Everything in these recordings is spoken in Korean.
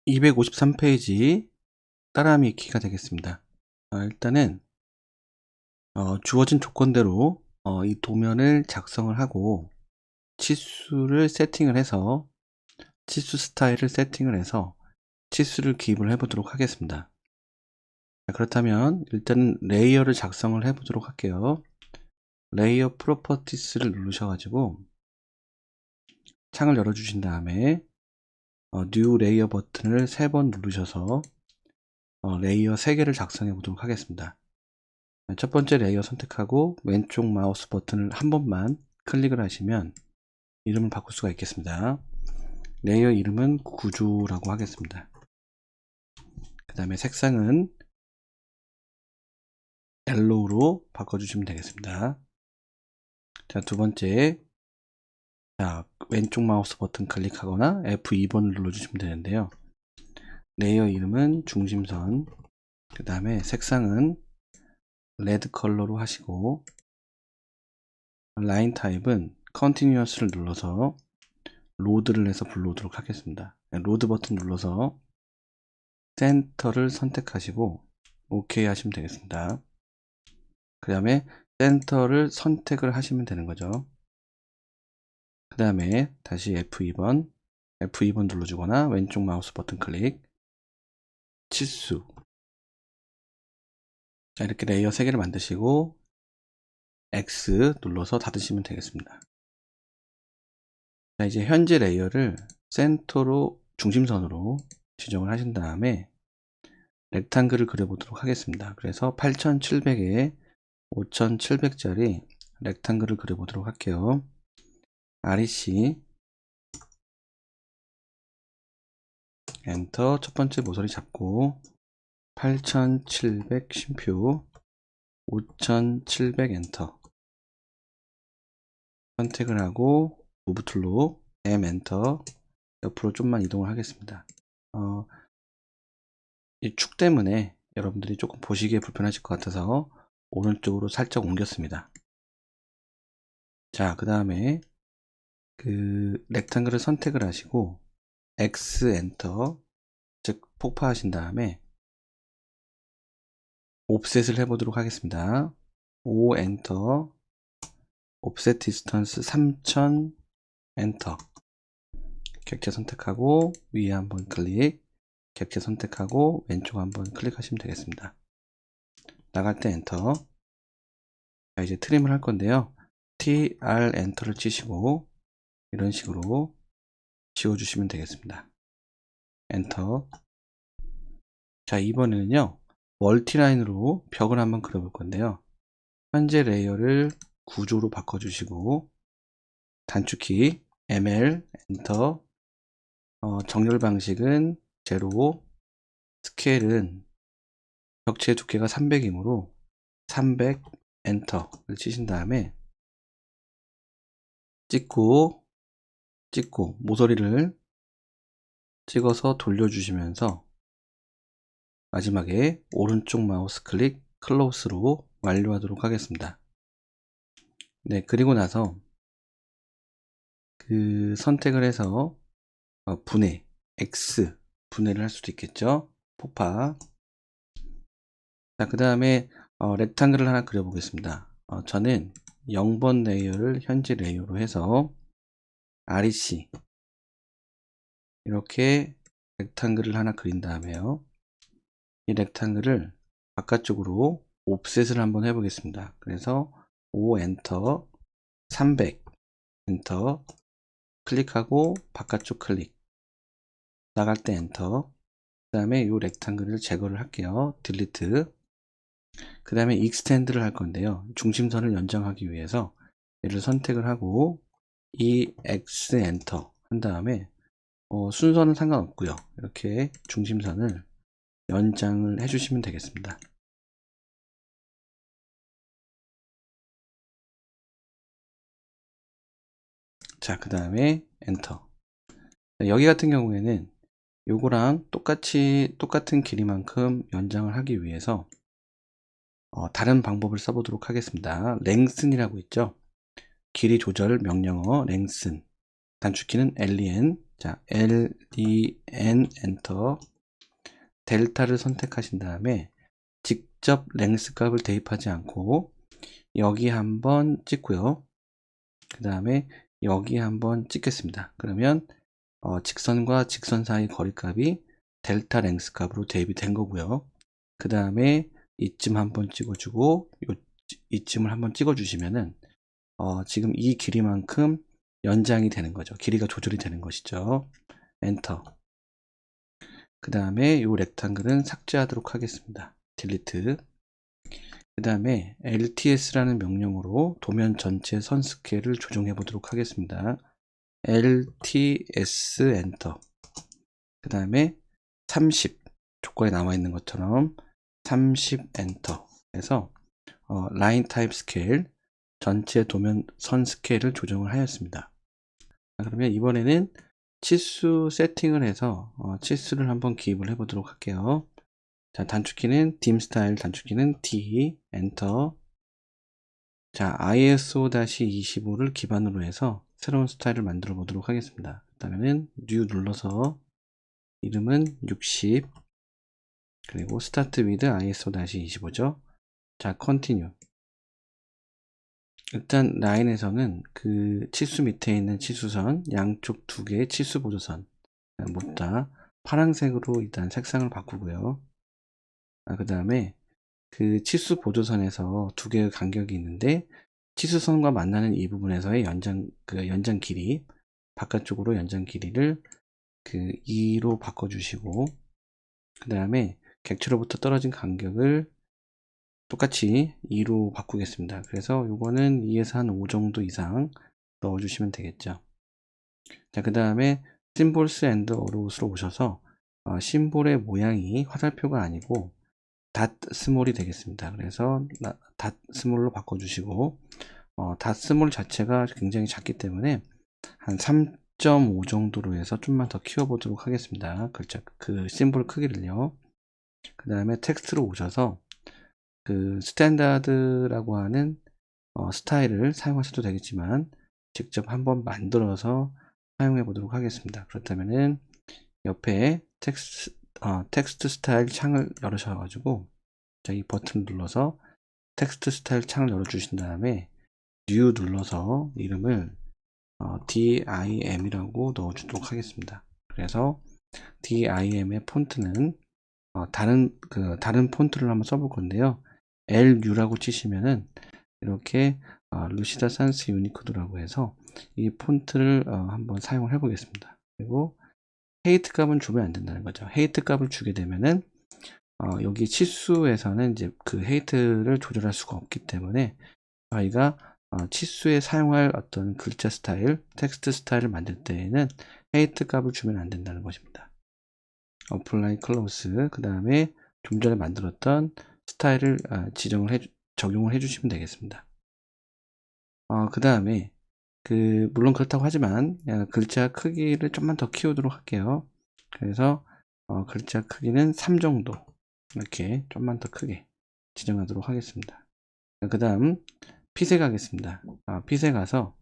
253페이지 따라하기 키가 되겠습니다. 일단은 주어진 조건대로 이 도면을 작성을 하고 치수를 세팅을 해서 치수 스타일을 세팅을 해서 치수를 기입을 해 보도록 하겠습니다. 그렇다면 일단은 레이어를 작성을 해 보도록 할게요. 레이어 프로퍼티스를 누르셔가지고 창을 열어 주신 다음에 뉴 레이어 버튼을 3번 누르셔서 레이어 3개를 작성해 보도록 하겠습니다. 첫 번째 레이어 선택하고 왼쪽 마우스 버튼을 한 번만 클릭을 하시면 이름을 바꿀 수가 있겠습니다. 레이어 이름은 구조라고 하겠습니다. 그 다음에 색상은 옐로우로 바꿔주시면 되겠습니다. 자, 두 번째, 왼쪽 마우스 버튼 클릭하거나 F2번을 눌러주시면 되는데요. 레이어 이름은 중심선, 그 다음에 색상은 레드 컬러로 하시고 라인 타입은 컨티뉴어스를 눌러서 로드를 해서 불러오도록 하겠습니다. 로드 버튼 눌러서 센터를 선택하시고 OK 하시면 되겠습니다. 그 다음에 센터를 선택을 하시면 되는 거죠. 그 다음에 다시 F2번 눌러주거나 왼쪽 마우스 버튼 클릭, 치수. 자, 이렇게 레이어 3개를 만드시고 X 눌러서 닫으시면 되겠습니다. 자, 이제 현재 레이어를 센터로 중심선으로 지정을 하신 다음에 렉탱글을 그려보도록 하겠습니다. 그래서 8700에 5700짜리 렉탱글을 그려보도록 할게요. REC 엔터. 첫 번째 모서리 잡고 8700 쉼표 5700 엔터 선택을 하고 무브 툴로 M 엔터. 옆으로 좀만 이동을 하겠습니다. 이 축 때문에 여러분들이 조금 보시기에 불편하실 것 같아서 오른쪽으로 살짝 옮겼습니다. 자, 그 다음에 그 렉탱글을 선택을 하시고 X 엔터, 즉 폭파하신 다음에 옵셋을 해보도록 하겠습니다. O 엔터, 옵셋 디스턴스 3000 엔터. 객체 선택하고 위에 한번 클릭, 객체 선택하고 왼쪽 한번 클릭하시면 되겠습니다. 나갈 때 엔터. 자, 이제 트림을 할 건데요. TR 엔터를 치시고 이런 식으로 지워주시면 되겠습니다. 엔터. 자, 이번에는요 멀티라인으로 벽을 한번 그려볼 건데요. 현재 레이어를 구조로 바꿔주시고 단축키 ML 엔터. 정렬 방식은 제로, 스케일은 벽체 두께가 300이므로 300 엔터를 치신 다음에 찍고 모서리를 찍어서 돌려주시면서 마지막에 오른쪽 마우스 클릭 클로스로 완료하도록 하겠습니다. 네, 그리고 나서 그 선택을 해서 분해 X 분해를 할 수도 있겠죠. 폭파. 자, 그 다음에 렉탱글을 하나 그려 보겠습니다. 저는 0번 레이어를 현재 레이어로 해서 REC 이렇게 렉탱글을 하나 그린 다음에요, 이 렉탱글을 바깥쪽으로 옵셋을 한번 해 보겠습니다. 그래서 O 엔터, 300 엔터 클릭하고 바깥쪽 클릭, 나갈 때 엔터. 그 다음에 이 렉탱글을 제거를 할게요. 딜리트. 그 다음에 익스텐드를 할 건데요. 중심선을 연장하기 위해서 얘를 선택을 하고 EX 엔터 한 다음에 순서는 상관없고요. 이렇게 중심선을 연장을 해주시면 되겠습니다. 자, 그 다음에 엔터. 여기 같은 경우에는 요거랑 똑같은 길이만큼 연장을 하기 위해서 다른 방법을 써보도록 하겠습니다. 랭슨이라고 있죠. 길이 조절 명령어 랭슨. 단축키는 LEN. 자, LDN 엔터. 델타를 선택하신 다음에 직접 랭스 값을 대입하지 않고 여기 한번 찍고요. 그 다음에 여기 한번 찍겠습니다. 그러면 직선과 직선 사이 거리값이 델타 랭스 값으로 대입이 된 거고요. 그 다음에 이쯤 한번 찍어주고 이쯤을 한번 찍어주시면은 지금 이 길이만큼 연장이 되는 거죠. 길이가 조절이 되는 것이죠. 엔터. 그 다음에 이 렉탱글은 삭제하도록 하겠습니다. 딜리트. 그 다음에 LTS라는 명령으로 도면 전체 선 스케일을 조정해 보도록 하겠습니다. LTS 엔터. 그 다음에 30 조건에 나와 있는 것처럼 30 엔터 해서 라인 타입 스케일 전체 도면 선 스케일을 조정을 하였습니다. 그러면 이번에는 치수 세팅을 해서 치수를 한번 기입을 해 보도록 할게요. 자, 단축키는 dim 스타일, 단축키는 D, 엔터. 자, ISO-25를 기반으로 해서 새로운 스타일을 만들어 보도록 하겠습니다. 그다음에는 New 눌러서 이름은 60, 그리고 Start with ISO-25죠. 자, Continue. 일단 라인에서는 그 치수 밑에 있는 치수선, 양쪽 두 개의 치수 보조선 모두 다 파란색으로 일단 색상을 바꾸고요. 그 다음에 그 치수 보조선에서 두 개의 간격이 있는데 치수선과 만나는 이 부분에서의 연장 길이, 바깥쪽으로 연장 길이를 그 2로 바꿔주시고, 그 다음에 객체로부터 떨어진 간격을 똑같이 2로 바꾸겠습니다. 그래서 이거는 2에서 한 5 정도 이상 넣어주시면 되겠죠. 자, 그 다음에 Symbols and Arrows로 오셔서 심볼의 모양이 화살표가 아니고 닷 스몰이 되겠습니다. 그래서 닷 스몰로 바꿔주시고 닷 스몰 자체가 굉장히 작기 때문에 한 3.5 정도로 해서 좀만 더 키워보도록 하겠습니다. 글자 그 심볼 크기를요. 그 다음에 텍스트로 오셔서 그 스탠다드라고 하는 스타일을 사용하셔도 되겠지만 직접 한번 만들어서 사용해 보도록 하겠습니다. 그렇다면은 옆에 텍스트 스타일 창을 열으셔가지고 이 버튼을 눌러서 텍스트 스타일 창을 열어주신 다음에 New 눌러서 이름을 DIM이라고 넣어주도록 하겠습니다. 그래서 DIM의 폰트는 다른 폰트를 한번 써볼 건데요. LU라고 치시면은 이렇게 루시다 산스 유니코드라고 해서 이 폰트를 한번 사용을 해 보겠습니다. 그리고 헤이트 값은 주면 안 된다는 거죠. 헤이트 값을 주게 되면은 여기 치수에서는 이제 그 헤이트를 조절할 수가 없기 때문에 저희가 치수에 사용할 어떤 글자 스타일, 텍스트 스타일을 만들 때에는 헤이트 값을 주면 안 된다는 것입니다. apply close, 그 다음에 좀 전에 만들었던 스타일을 적용을 해주시면 되겠습니다. 그 다음에 물론 그렇다고 하지만 글자 크기를 좀만 더 키우도록 할게요. 그래서 글자 크기는 3 정도 이렇게 좀만 더 크게 지정하도록 하겠습니다. 그 다음 핏에 가겠습니다. 핏에 가서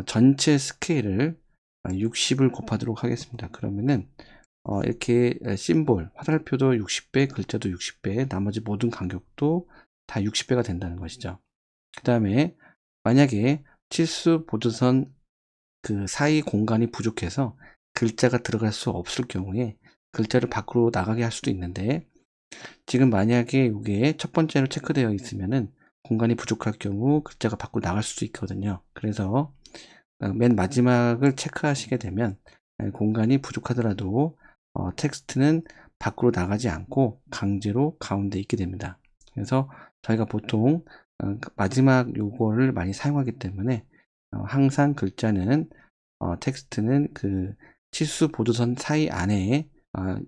전체 스케일을 60을 곱하도록 하겠습니다. 그러면은 이렇게 심볼, 화살표도 60배, 글자도 60배, 나머지 모든 간격도 다 60배가 된다는 것이죠. 그 다음에 만약에 치수 보조선 그 사이 공간이 부족해서 글자가 들어갈 수 없을 경우에 글자를 밖으로 나가게 할 수도 있는데, 지금 만약에 이게 첫 번째로 체크되어 있으면은 공간이 부족할 경우 글자가 밖으로 나갈 수도 있거든요. 그래서 맨 마지막을 체크하시게 되면 공간이 부족하더라도 텍스트는 밖으로 나가지 않고 강제로 가운데 있게 됩니다. 그래서 저희가 보통 마지막 요거를 많이 사용하기 때문에 항상 글자는 텍스트는 그 치수 보조선 사이 안에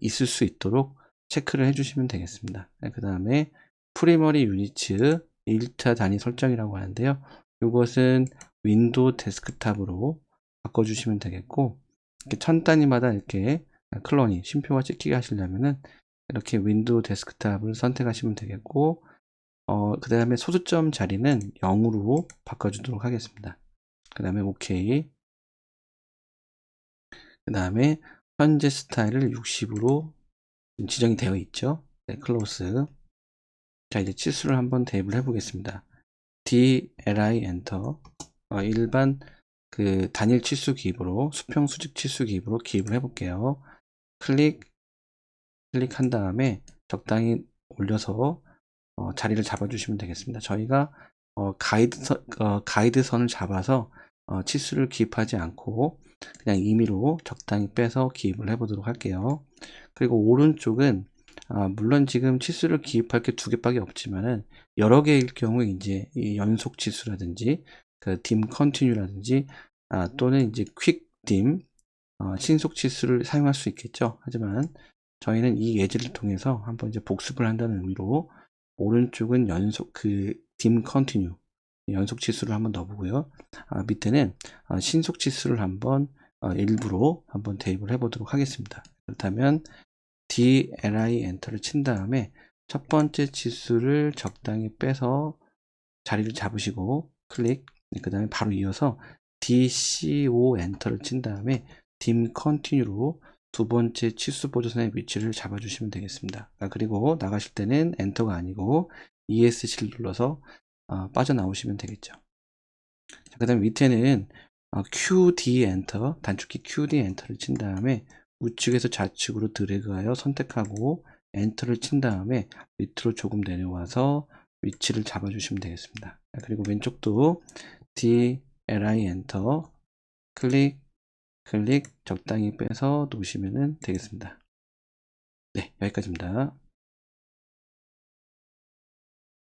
있을 수 있도록 체크를 해주시면 되겠습니다. 그 다음에 프리머리 유니츠 1차 단위 설정이라고 하는데요. 이것은 윈도우 데스크탑으로 바꿔주시면 되겠고, 이렇게 1000단위마다 이렇게 클론이 쉼표가 찍히게 하시려면은 이렇게 윈도우 데스크탑을 선택하시면 되겠고, 그 다음에 소수점 자리는 0으로 바꿔주도록 하겠습니다. 그 다음에 OK. 그 다음에 현재 스타일을 60으로 지정이 되어 있죠. 네, 클로스. 자, 이제 치수를 한번 대입을 해 보겠습니다. DLI 엔터. 일반 그 단일 치수 기입으로, 수평 수직 치수 기입으로 기입을 해 볼게요. 클릭한 다음에 적당히 올려서 자리를 잡아주시면 되겠습니다. 저희가 가이드선을 잡아서 치수를 기입하지 않고 그냥 임의로 적당히 빼서 기입을 해보도록 할게요. 그리고 오른쪽은 물론 지금 치수를 기입할 게 두 개밖에 없지만은 여러 개일 경우 이제 이 연속 치수라든지 그 dim continue라든지 또는 이제 quick dim 신속 치수를 사용할 수 있겠죠. 하지만 저희는 이 예제를 통해서 한번 이제 복습을 한다는 의미로 오른쪽은 연속 dim continue 연속 치수를 한번 넣어보고요. 밑에는 신속 치수를 한번 일부러 한번 대입을 해보도록 하겠습니다. 그렇다면 DLI 엔터를 친 다음에 첫 번째 치수를 적당히 빼서 자리를 잡으시고 클릭, 그 다음에 바로 이어서 DCO 엔터를 친 다음에 dim continue로 두 번째 치수 보조선의 위치를 잡아주시면 되겠습니다. 그리고 나가실 때는 엔터가 아니고 ESC를 눌러서 빠져나오시면 되겠죠. 그 다음에 밑에는 QD 엔터, 단축키 QD 엔터를 친 다음에 우측에서 좌측으로 드래그하여 선택하고 엔터를 친 다음에 밑으로 조금 내려와서 위치를 잡아주시면 되겠습니다. 그리고 왼쪽도 DLI 엔터 클릭 적당히 빼서 놓으시면 되겠습니다. 네, 여기까지입니다.